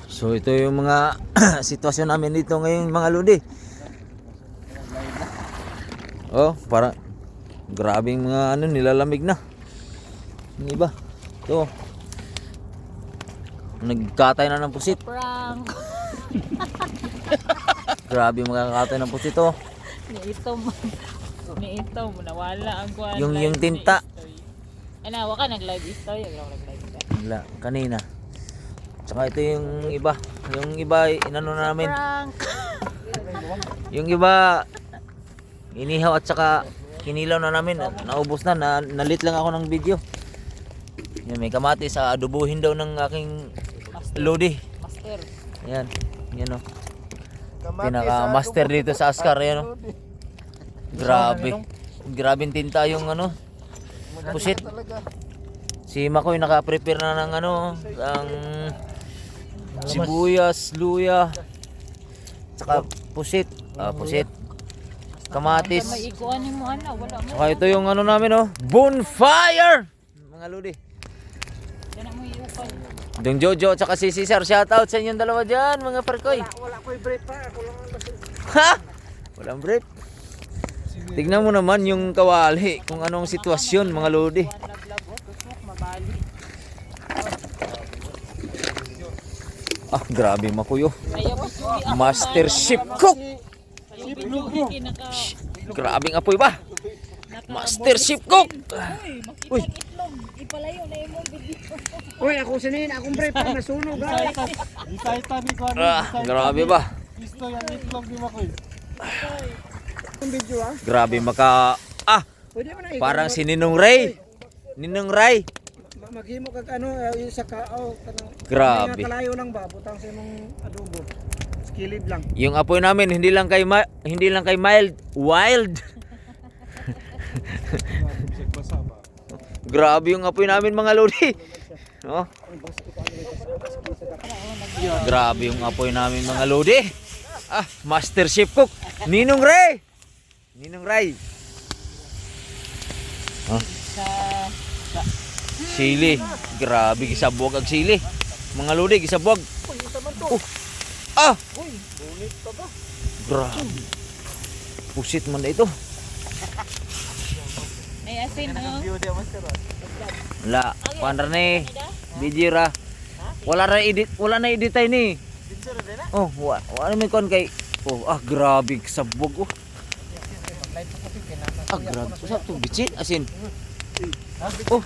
So ito yung mga sitwasyon namin dito ngayon mga lodi. Oh, parang grabing mga ano, nilalamig na. Yung iba. Ito. Nagkatay na ng pusit. Prank. Grabe mga kakatay ng pusit oh. Ni ito mo nawala ang kuan. Yung tinta. Ana, wa ka nag-live story, ako nag-live ka. Wala, kanina. Tsaka ito yung iba. Yung iba inano na namin. Prank. Yung iba inihaw at saka kinilaw na namin. Naubos na, nalit lang ako ng video. Yan, may kamatis sa adobohin daw ng aking lodi. Master. Yan, yan o. Pinaka master dito sa Askar, yan o. Grabe. Grabing tinta yung ano, pusit. Si Makoy naka-prepare na ng ano, ang sibuyas, luya, saka pusit. Pusit. Kamatis. May ikuan mo ana, wala mo. Saka ito yung ano namin oh, bonfire! Mga lodi. Yan mo iupan. Dong Jojo at saka si Cesar, shoutout sa inyong dalawa dyan mga parkoy. Wala ko i-break pa, ako lang ang lasing. Ha? Walang brief. Tignan mo naman yung kawali kung anong sitwasyon mga lodi. Mabali. Grabe makuyo. Ayaw mo suli ako. Master Chef Cook. Kinaka. Grabing apoy ba? Master Chef Cook. Uy. Itlog, ipalayo na imong video. Uy, ako sinin, akong break pa nasunog ay. Isaita ni Kuan. Grabe ba? Gusto yung itlog di Makoy. Ang video ah. Grabe Pwede mo na parang si Ninong Ray. Ninong Ray. maghimo kag ano yung sa kao kanang Grabe. mga kalayo lang ba butang sa imong adobo. Skilid lang. Yung apoy namin hindi lang kay mild, wild. Grabe yung apoy namin mga lodi. Oh. Grabe yung apoy namin mga lodi. Master Chef Cook. Ninong Ray. Ninong Ray. Sili. Grabe gisabwag ang sili. Mga lodi gisabwag. Grabe. Pusit man na ito. May asin no. Wala. Pandar ni. Dijira. Wala na edit ni. Oh, wala may kon kay. Grabe sabog oh. Grabe. Usap to bitsin asin. Oh.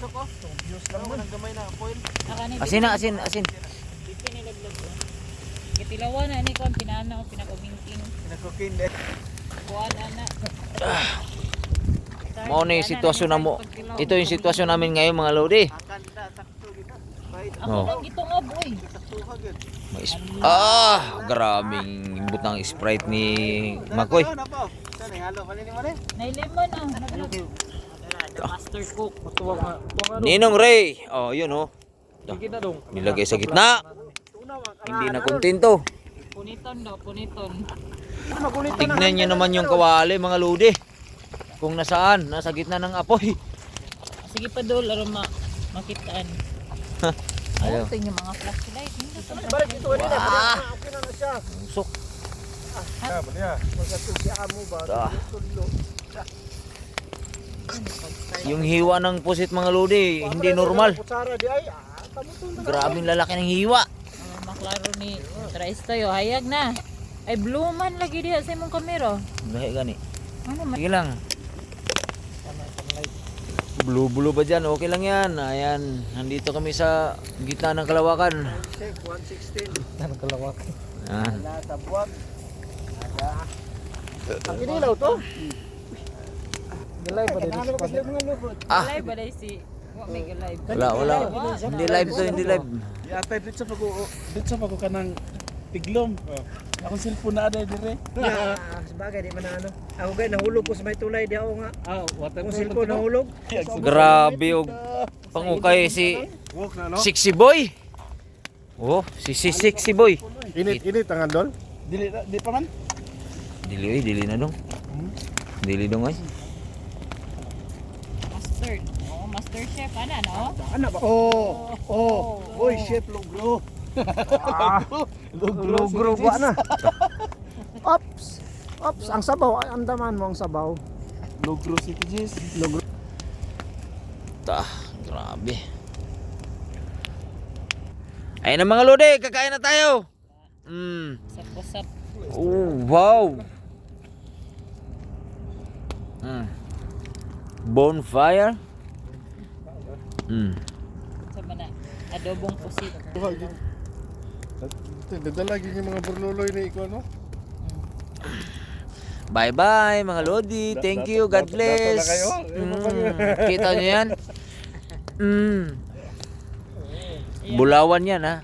Asin. Kitilawan na ni kon pinana o pinakabingking. Pinakukin Kuan ana. Mao ni sitwasyon namo. Ito yung sitwasyon namin ngayon mga lodi. Ako nang gitungab oy. Grabing butang Sprite ni Makoy. Nay lemon ang Master Cook. Ninong Ray. Yun oh. Kita dong. Nilagay sa gitna. Hindi na kontento. Puniton daw, puniton. Tignan niyo naman yung kawali mga lodi. Kung nasaan, nasa gitna ng apoy. Sige pa dol aron makitaan. Ayaw. Ito yung mga flashlight. balik ito din na. Okay na siya. Usok. Pagkatong si amo ba? Tulo. Yung hiwa ng pusit mga lodi, hindi normal. Kutsara di ay tamutong. Grabing lalaki ng hiwa. Maklaro ni Trais tayo, hayag na. Ay blue man lagi diha sa imong kamera. Gahi gani. Ano man? Sige lang. Blue ba dyan? Okay lang yan. Ayan. Nandito kami sa gitna ng Kalawakan. Check 116. Ano kalawak? Wala sa buwag. Ang inilaw to? Galay pa din. Live ba dai si may live. Wala. Hindi live to, hindi live. Yatay dito sa pag kanang tiglom. Ako cellphone na ada dire. Sabagay di man na ano. Ako gay nahulog ko sa may tulay di ako nga. Water Kung cellphone nahulog. Grabe yung pangukay si Sexy Boy. Oh, si Sexy Boy. Init ang andol. Di pa man. Dili na dong. Dili dong ay. Master chef ana no? Ano ba? Oy, chef logro. Lugro ba na? Ops! Ops! Ang sabaw, ay, andaman mo ang sabaw. Logro City Jis. Lugro. Grabe. Ayun na mga lodi, kakain na tayo. Usap-usap. Oh, wow. Bonfire. Sa mana adobong pusit. Dadala yung mga burluloy na ikaw, no? Bye-bye mga lodi. Thank you. God bless. Dato na kayo. Kita nyo yan? Bulawan yan ha.